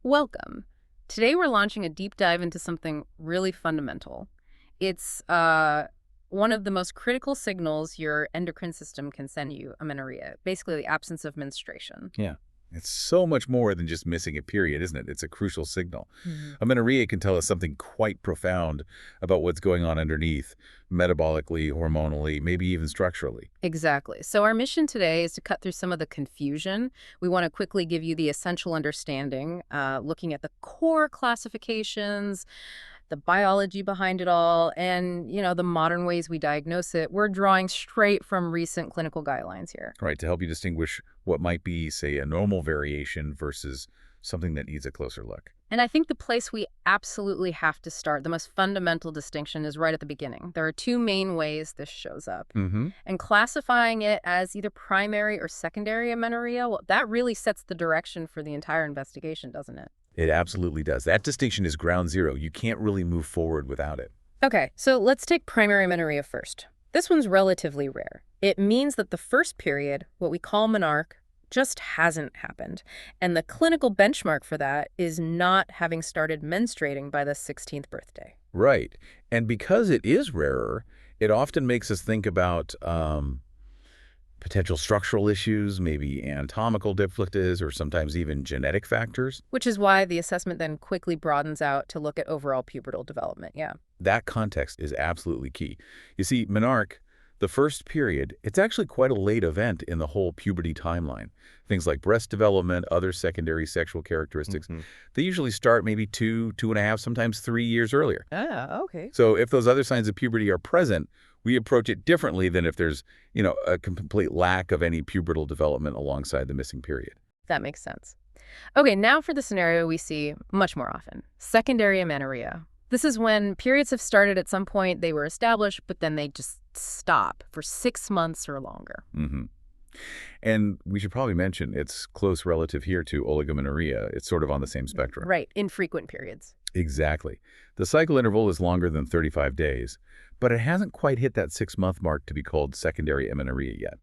Welcome. Today we're launching a deep dive into something really fundamental. It's one of the most critical signals your endocrine system can send you, amenorrhoea, basically the absence of menstruation. Yeah. It's so much more than just missing a period, isn't it? It's a crucial signal. Mhm. Amenorrhoea can tell us something quite profound about what's going on underneath, metabolically, hormonally, maybe even structurally. Exactly. So our mission today is to cut through some of the confusion. We want to quickly give you the essential understanding, looking at the core classifications, the biology behind it all, and, the modern ways we diagnose it. We're drawing straight from recent clinical guidelines here. Right, to help you distinguish what might be, say, a normal variation versus something that needs a closer look. And I think the place we absolutely have to start, the most fundamental distinction, is right at the beginning. There are two main ways this shows up. Mm-hmm. And classifying it as either primary or secondary amenorrhoea, well, that really sets the direction for the entire investigation, doesn't it? It absolutely does. That distinction is ground zero. You can't really move forward without it. Okay, so let's take primary amenorrhoea first. This one's relatively rare. It means that the first period, what we call menarche, just hasn't happened. And the clinical benchmark for that is not having started menstruating by the 16th birthday. Right. And because it is rarer, it often makes us think about potential structural issues, maybe anatomical difficulties, or sometimes even genetic factors. Which is why the assessment then quickly broadens out to look at overall pubertal development, yeah. That context is absolutely key. You see, menarche, the first period, it's actually quite a late event in the whole puberty timeline. Things like breast development, other secondary sexual characteristics, they usually start maybe 2.5, sometimes 3 years earlier. Ah, okay. So if those other signs of puberty are present, we approach it differently than if there's, a complete lack of any pubertal development alongside the missing period. That makes sense. Okay, now for the scenario we see much more often. Secondary amenorrhoea. This is when periods have started at some point, they were established, but then they just stop for 6 months or longer. Mm-hmm. And we should probably mention it's close relative here to oligomenorrhea. It's sort of on the same spectrum. Right, infrequent periods. Exactly. The cycle interval is longer than 35 days, but it hasn't quite hit that 6-month mark to be called secondary amenorrhea yet.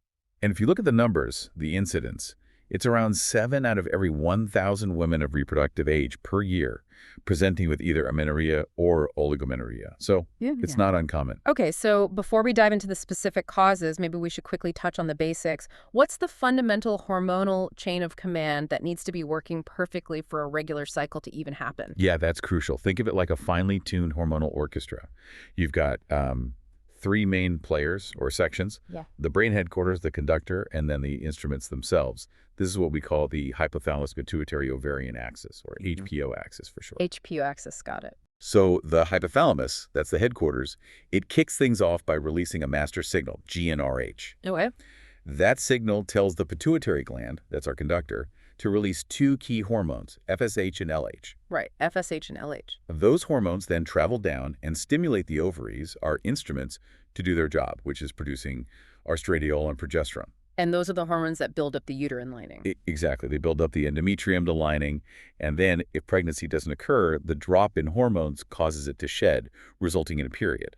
And if you look at the numbers, the incidence, it's around 7 out of every 1,000 women of reproductive age per year presenting with either amenorrhea or oligomenorrhea. So it's not uncommon. Okay, so before we dive into the specific causes, maybe we should quickly touch on the basics. What's the fundamental hormonal chain of command that needs to be working perfectly for a regular cycle to even happen? Yeah, that's crucial. Think of it like a finely tuned hormonal orchestra. You've got 3 main players or sections, the brain headquarters, the conductor, and then the instruments themselves. This is what we call the hypothalamus pituitary ovarian axis, or HPO axis for short. HPO axis, got it. So the hypothalamus, that's the headquarters, it kicks things off by releasing a master signal, GnRH. Okay. That signal tells the pituitary gland, that's our conductor, to release 2 key hormones, FSH and LH. Right, FSH and LH. Those hormones then travel down and stimulate the ovaries, our instruments, to do their job, which is producing our estradiol and progesterone. And those are the hormones that build up the uterine lining. Exactly. They build up the endometrium, the lining, and then if pregnancy doesn't occur, the drop in hormones causes it to shed, resulting in a period.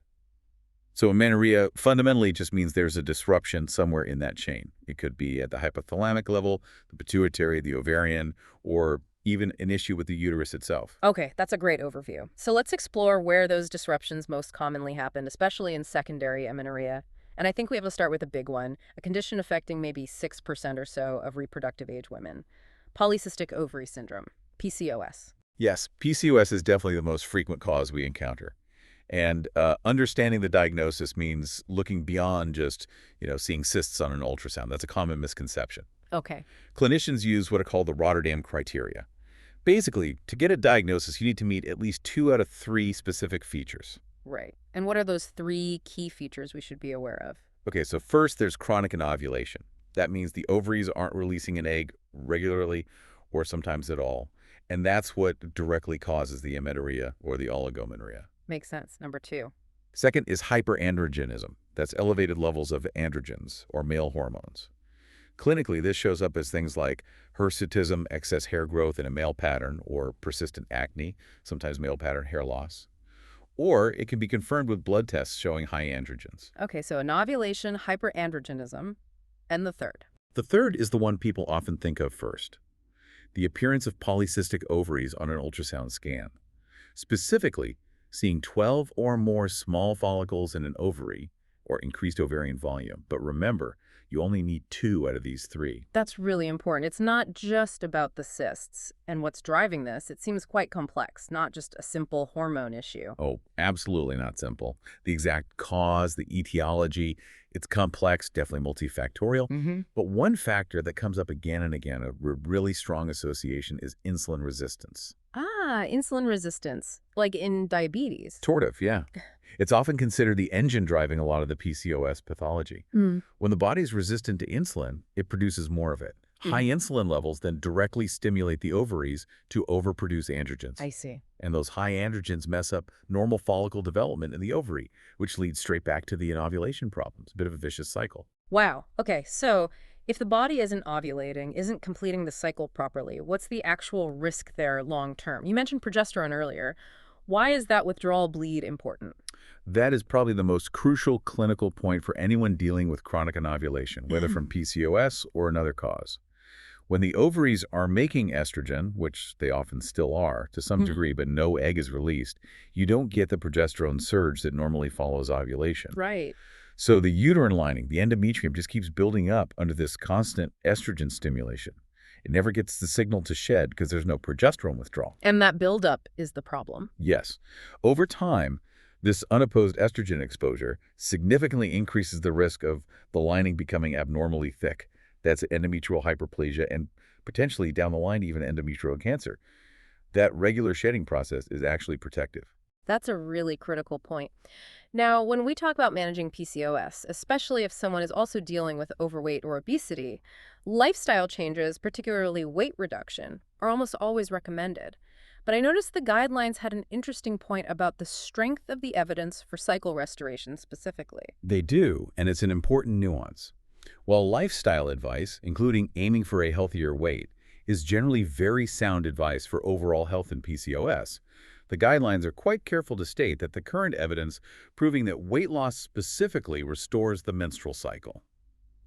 So amenorrhea fundamentally just means there's a disruption somewhere in that chain. It could be at the hypothalamic level, the pituitary, the ovarian, or even an issue with the uterus itself. Okay, that's a great overview. So let's explore where those disruptions most commonly happen, especially in secondary amenorrhea. And I think we have to start with a big one, a condition affecting maybe 6% or so of reproductive age women. Polycystic Ovary Syndrome, PCOS. Yes, PCOS is definitely the most frequent cause we encounter. And understanding the diagnosis means looking beyond just, seeing cysts on an ultrasound. That's a common misconception. Okay. Clinicians use what are called the Rotterdam criteria. Basically, to get a diagnosis, you need to meet at least 2 out of 3 specific features. Right. And what are those 3 key features we should be aware of? Okay, so first there's chronic anovulation. That means the ovaries aren't releasing an egg regularly or sometimes at all. And that's what directly causes the amenorrhea or the oligomenorrhea. Makes sense. Number 2. Second is hyperandrogenism. That's elevated levels of androgens or male hormones. Clinically, this shows up as things like hirsutism, excess hair growth in a male pattern, or persistent acne, sometimes male pattern hair loss. Or it can be confirmed with blood tests showing high androgens. Okay, so anovulation, hyperandrogenism, and the third. The third is the one people often think of first. the appearance of polycystic ovaries on an ultrasound scan. Specifically, seeing 12 or more small follicles in an ovary or increased ovarian volume. But remember, you only need 2 out of these 3. That's really important. It's not just about the cysts and what's driving this. It seems quite complex, not just a simple hormone issue. Oh, absolutely not simple. The exact cause, the etiology, it's complex, definitely multifactorial. But one factor that comes up again and again, a really strong association, is insulin resistance. Ah, insulin resistance, like in diabetes. Sort of, yeah. It's often considered the engine driving a lot of the PCOS pathology. When the body's resistant to insulin, it produces more of it. High insulin levels then directly stimulate the ovaries to overproduce androgens. I see. And those high androgens mess up normal follicle development in the ovary, which leads straight back to the ovulation problems. A bit of a vicious cycle. Wow. Okay, so if the body isn't ovulating, isn't completing the cycle properly, what's the actual risk there long term? You mentioned progesterone earlier. Why is that withdrawal bleed important? That is probably the most crucial clinical point for anyone dealing with chronic anovulation, whether from PCOS or another cause. When the ovaries are making estrogen, which they often still are to some degree, but no egg is released, you don't get the progesterone surge that normally follows ovulation. Right. So the uterine lining, the endometrium, just keeps building up under this constant estrogen stimulation. It never gets the signal to shed because there's no progesterone withdrawal. And that buildup is the problem. Yes. Over time, this unopposed estrogen exposure significantly increases the risk of the lining becoming abnormally thick. That's endometrial hyperplasia and potentially down the line even endometrial cancer. That regular shedding process is actually protective. That's a really critical point. Now, when we talk about managing PCOS, especially if someone is also dealing with overweight or obesity, lifestyle changes, particularly weight reduction, are almost always recommended. But I noticed the guidelines had an interesting point about the strength of the evidence for cycle restoration specifically. They do, and it's an important nuance. While lifestyle advice, including aiming for a healthier weight, is generally very sound advice for overall health in PCOS, the guidelines are quite careful to state that the current evidence proving that weight loss specifically restores the menstrual cycle,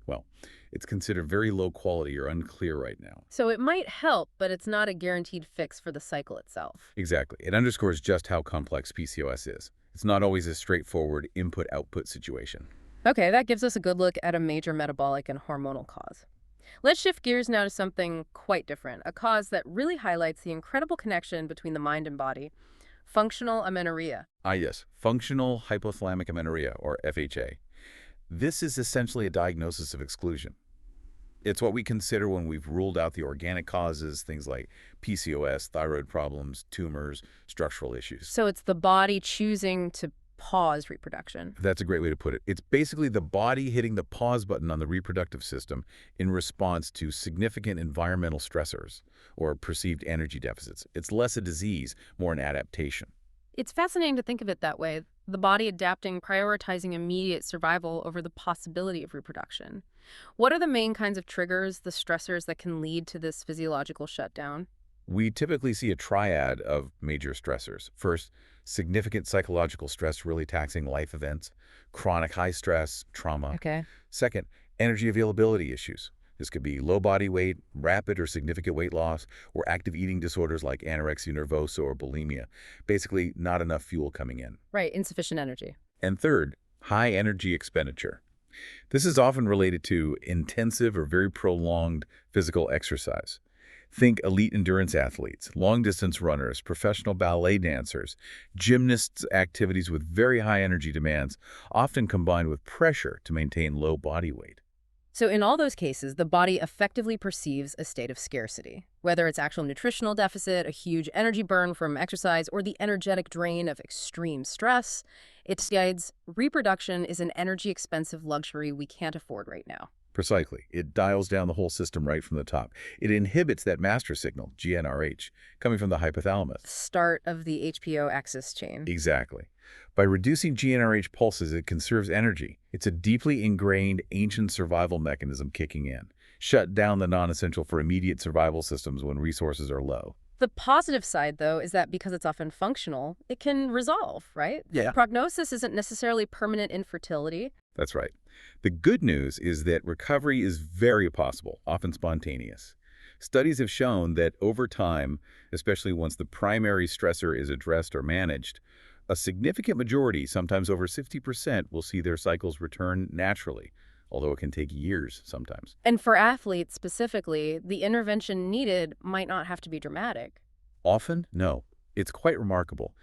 well, it's considered very low quality or unclear right now. So it might help, but it's not a guaranteed fix for the cycle itself. Exactly. It underscores just how complex PCOS is. It's not always a straightforward input-output situation. Okay, that gives us a good look at a major metabolic and hormonal cause. Let's shift gears now to something quite different, a cause that really highlights the incredible connection between the mind and body, functional amenorrhea. Ah, yes. Functional hypothalamic amenorrhea, or FHA. This is essentially a diagnosis of exclusion. It's what we consider when we've ruled out the organic causes, things like PCOS, thyroid problems, tumors, structural issues. So it's the body choosing to pause reproduction. That's a great way to put it. It's basically the body hitting the pause button on the reproductive system in response to significant environmental stressors or perceived energy deficits. It's less a disease, more an adaptation. It's fascinating to think of it that way, the body adapting, prioritizing immediate survival over the possibility of reproduction. What are the main kinds of triggers, the stressors that can lead to this physiological shutdown? We typically see a triad of major stressors. First, significant psychological stress really taxing life events, chronic high stress, trauma. Okay. Second, energy availability issues. This could be low body weight, rapid or significant weight loss, or active eating disorders like anorexia nervosa or bulimia. Basically, not enough fuel coming in. Right, insufficient energy. And third, high energy expenditure. This is often related to intensive or very prolonged physical exercise. Think elite endurance athletes, long-distance runners, professional ballet dancers, gymnasts, activities with very high energy demands, often combined with pressure to maintain low body weight. So in all those cases, the body effectively perceives a state of scarcity, whether it's actual nutritional deficit, a huge energy burn from exercise, or the energetic drain of extreme stress. It decides reproduction is an energy-expensive luxury we can't afford right now. Precisely. It dials down the whole system right from the top. It inhibits that master signal, GnRH, coming from the hypothalamus. Start of the HPO axis chain. Exactly. By reducing GnRH pulses, it conserves energy. It's a deeply ingrained ancient survival mechanism kicking in. Shut down the non-essential for immediate survival systems when resources are low. The positive side, though, is that because it's often functional, it can resolve, right? Yeah. Prognosis isn't necessarily permanent infertility. That's right. The good news is that recovery is very possible, often spontaneous. Studies have shown that over time, especially once the primary stressor is addressed or managed, a significant majority, sometimes over 60%, will see their cycles return naturally, although it can take years sometimes. And for athletes specifically, the intervention needed might not have to be dramatic. Often, no. It's quite remarkable.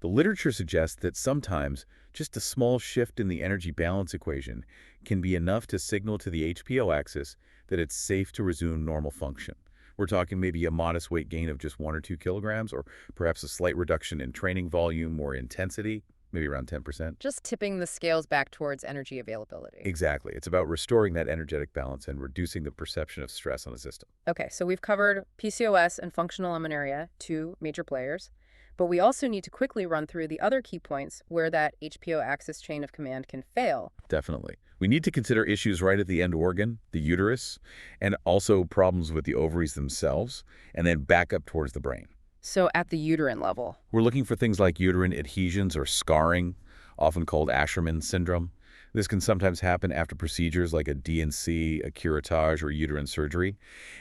The literature suggests that sometimes just a small shift in the energy balance equation can be enough to signal to the HPO axis that it's safe to resume normal function. We're talking maybe a modest weight gain of just 1 or 2 kilograms, or perhaps a slight reduction in training volume or intensity, maybe around 10%. Just tipping the scales back towards energy availability. Exactly. It's about restoring that energetic balance and reducing the perception of stress on the system. Okay, so we've covered PCOS and functional amenorrhea, two major players. But we also need to quickly run through the other key points where that HPO axis chain of command can fail. Definitely. We need to consider issues right at the end organ, the uterus, and also problems with the ovaries themselves, and then back up towards the brain. So at the uterine level. We're looking for things like uterine adhesions or scarring, often called Asherman syndrome. This can sometimes happen after procedures like a D&C, a curettage, or uterine surgery,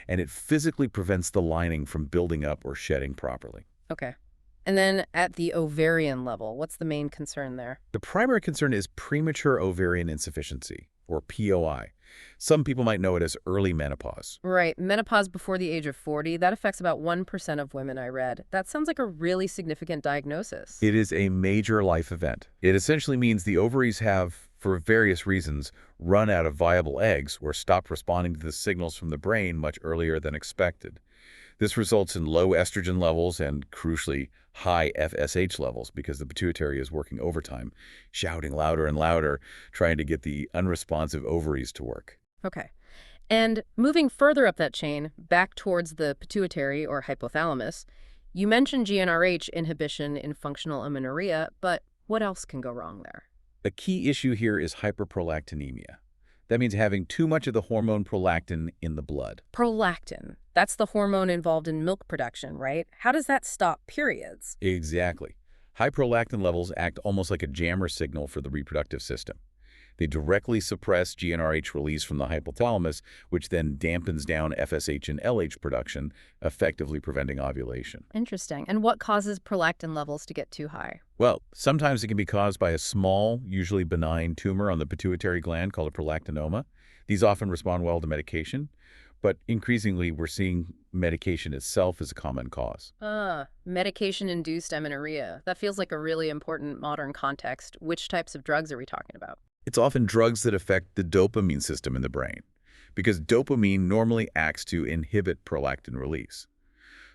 and it physically prevents the lining from building up or shedding properly. Okay. And then at the ovarian level, what's the main concern there? The primary concern is premature ovarian insufficiency, or POI. Some people might know it as early menopause. Right. Menopause before the age of 40, that affects about 1% of women, I read. That sounds like a really significant diagnosis. It is a major life event. It essentially means the ovaries have, for various reasons, run out of viable eggs or stopped responding to the signals from the brain much earlier than expected. This results in low estrogen levels and, crucially, high FSH levels because the pituitary is working overtime, shouting louder and louder, trying to get the unresponsive ovaries to work. Okay. And moving further up that chain, back towards the pituitary or hypothalamus, you mentioned GnRH inhibition in functional amenorrhea, but what else can go wrong there? A key issue here is hyperprolactinemia. That means having too much of the hormone prolactin in the blood. Prolactin. That's the hormone involved in milk production, right? How does that stop periods? Exactly. High prolactin levels act almost like a jammer signal for the reproductive system. They directly suppress GnRH release from the hypothalamus, which then dampens down FSH and LH production, effectively preventing ovulation. Interesting. And what causes prolactin levels to get too high? Well, sometimes it can be caused by a small, usually benign tumor on the pituitary gland called a prolactinoma. These often respond well to medication, but increasingly we're seeing medication itself as a common cause. Medication-induced amenorrhea. That feels like a really important modern context. Which types of drugs are we talking about? It's often drugs that affect the dopamine system in the brain, because dopamine normally acts to inhibit prolactin release.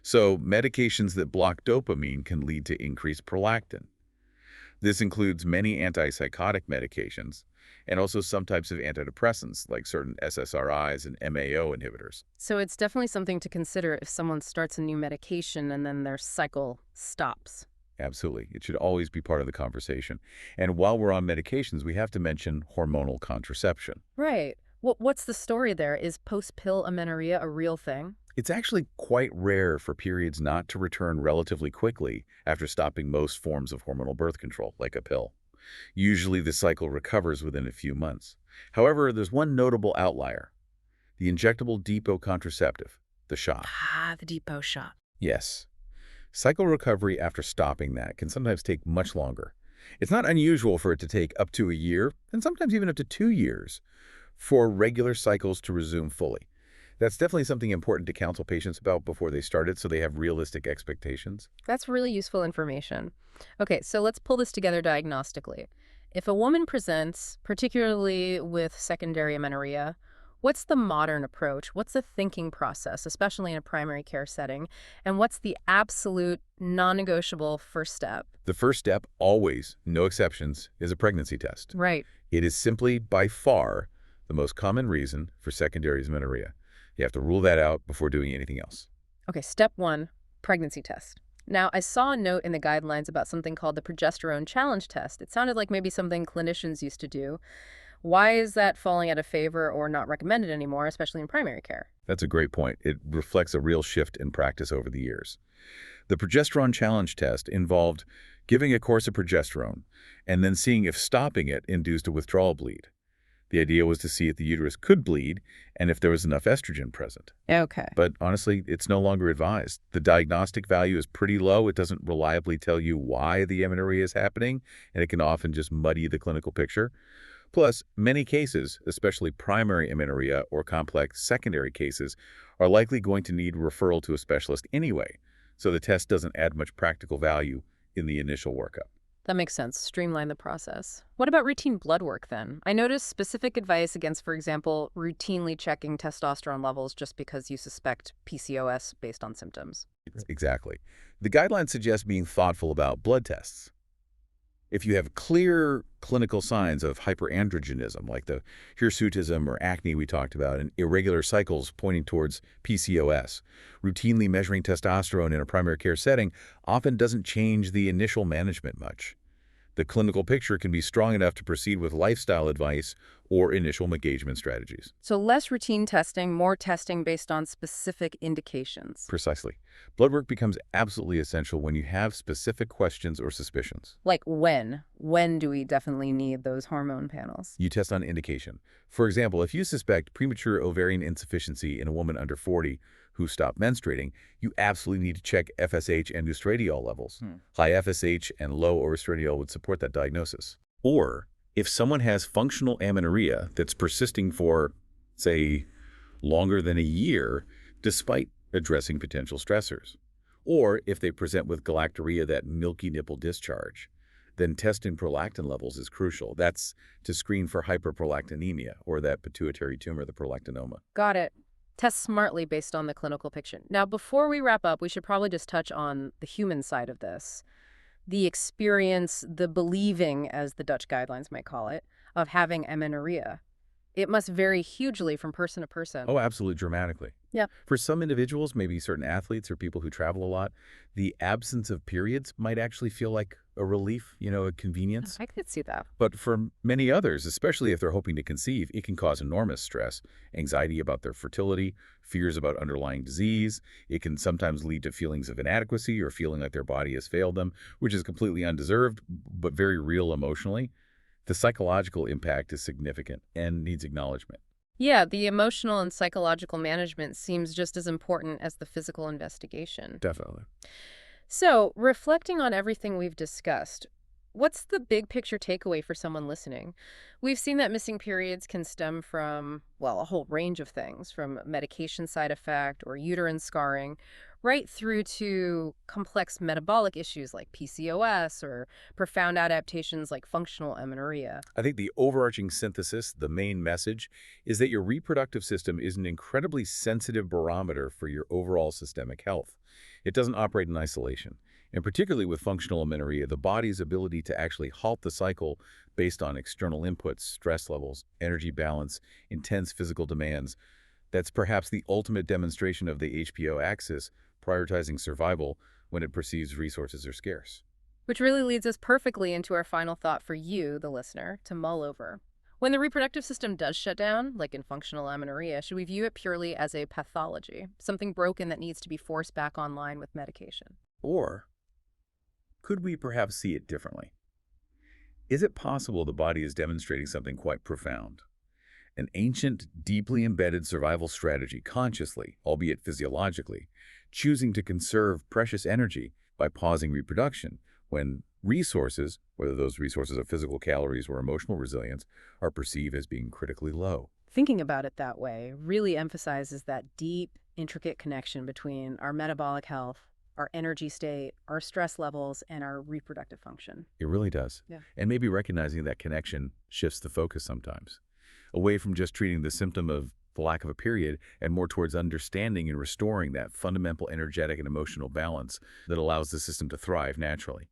So medications that block dopamine can lead to increased prolactin. This includes many antipsychotic medications and also some types of antidepressants like certain SSRIs and MAO inhibitors. So it's definitely something to consider if someone starts a new medication and then their cycle stops. Absolutely. It should always be part of the conversation. And while we're on medications, we have to mention hormonal contraception. Right. What's the story there? Is post-pill amenorrhea a real thing? It's actually quite rare for periods not to return relatively quickly after stopping most forms of hormonal birth control, like a pill. Usually the cycle recovers within a few months. However, there's one notable outlier: the injectable depot contraceptive, the shot. The depot shot. Yes. Cycle recovery after stopping that can sometimes take much longer. It's not unusual for it to take up to a year, and sometimes even up to 2 years, for regular cycles to resume fully. That's definitely something important to counsel patients about before they start it so they have realistic expectations. That's really useful information. Okay, so let's pull this together diagnostically. If a woman presents, particularly with secondary amenorrhea, what's the modern approach? What's the thinking process, especially in a primary care setting? And what's the absolute non-negotiable first step? The first step, always, no exceptions, is a pregnancy test. Right. It is simply, by far, the most common reason for secondary amenorrhea. You have to rule that out before doing anything else. Okay, step 1, pregnancy test. Now, I saw a note in the guidelines about something called the progesterone challenge test. It sounded like maybe something clinicians used to do. Why is that falling out of favor or not recommended anymore, especially in primary care? That's a great point. It reflects a real shift in practice over the years. The progesterone challenge test involved giving a course of progesterone and then seeing if stopping it induced a withdrawal bleed. The idea was to see if the uterus could bleed and if there was enough estrogen present. Okay. But honestly, it's no longer advised. The diagnostic value is pretty low. It doesn't reliably tell you why the amenorrhea is happening, and it can often just muddy the clinical picture. Plus, many cases, especially primary amenorrhea or complex secondary cases, are likely going to need referral to a specialist anyway, so the test doesn't add much practical value in the initial workup. That makes sense. Streamline the process. What about routine blood work then? I noticed specific advice against, for example, routinely checking testosterone levels just because you suspect PCOS based on symptoms. Exactly. The guidelines suggest being thoughtful about blood tests. If you have clear clinical signs of hyperandrogenism, like the hirsutism or acne we talked about, and irregular cycles pointing towards PCOS, routinely measuring testosterone in a primary care setting often doesn't change the initial management much. The clinical picture can be strong enough to proceed with lifestyle advice or initial engagement strategies. So less routine testing, more testing based on specific indications. Precisely. Blood work becomes absolutely essential when you have specific questions or suspicions. Like when? When do we definitely need those hormone panels? You test on indication. For example, if you suspect premature ovarian insufficiency in a woman under 40 who stopped menstruating, you absolutely need to check FSH and estradiol levels. High FSH and low estradiol would support that diagnosis. Or if someone has functional amenorrhea that's persisting for, say, longer than a year, despite addressing potential stressors. Or if they present with galactorrhea, that milky nipple discharge, then testing prolactin levels is crucial. That's to screen for hyperprolactinemia or that pituitary tumor, the prolactinoma. Got it. Test smartly based on the clinical picture. Now, before we wrap up, we should probably just touch on the human side of this. The experience, the believing, as the Dutch guidelines might call it, of having amenorrhea. It must vary hugely from person to person. Oh, absolutely, dramatically. Yeah. For some individuals, maybe certain athletes or people who travel a lot, the absence of periods might actually feel like a relief, a convenience. I could see that. But for many others, especially if they're hoping to conceive, it can cause enormous stress, anxiety about their fertility, fears about underlying disease. It can sometimes lead to feelings of inadequacy or feeling like their body has failed them, which is completely undeserved, but very real emotionally. The psychological impact is significant and needs acknowledgement. Yeah, the emotional and psychological management seems just as important as the physical investigation. Definitely. So, reflecting on everything we've discussed, what's the big picture takeaway for someone listening? We've seen that missing periods can stem from, well, a whole range of things, from medication side effect or uterine scarring, right through to complex metabolic issues like PCOS or profound adaptations like functional amenorrhea. I think the overarching synthesis, the main message, is that your reproductive system is an incredibly sensitive barometer for your overall systemic health. It doesn't operate in isolation. And particularly with functional amenorrhea, the body's ability to actually halt the cycle based on external inputs, stress levels, energy balance, intense physical demands, that's perhaps the ultimate demonstration of the HPO axis, prioritizing survival when it perceives resources are scarce. Which really leads us perfectly into our final thought for you, the listener, to mull over. When the reproductive system does shut down, like in functional amenorrhea, should we view it purely as a pathology, something broken that needs to be forced back online with medication? Or could we perhaps see it differently? Is it possible the body is demonstrating something quite profound? An ancient, deeply embedded survival strategy consciously, albeit physiologically, choosing to conserve precious energy by pausing reproduction when resources, whether those resources are physical calories or emotional resilience, are perceived as being critically low. Thinking about it that way really emphasizes that deep, intricate connection between our metabolic health, our energy state, our stress levels, and our reproductive function. It really does. Yeah. And maybe recognizing that connection shifts the focus sometimes, away from just treating the symptom of the lack of a period and more towards understanding and restoring that fundamental energetic and emotional balance that allows the system to thrive naturally.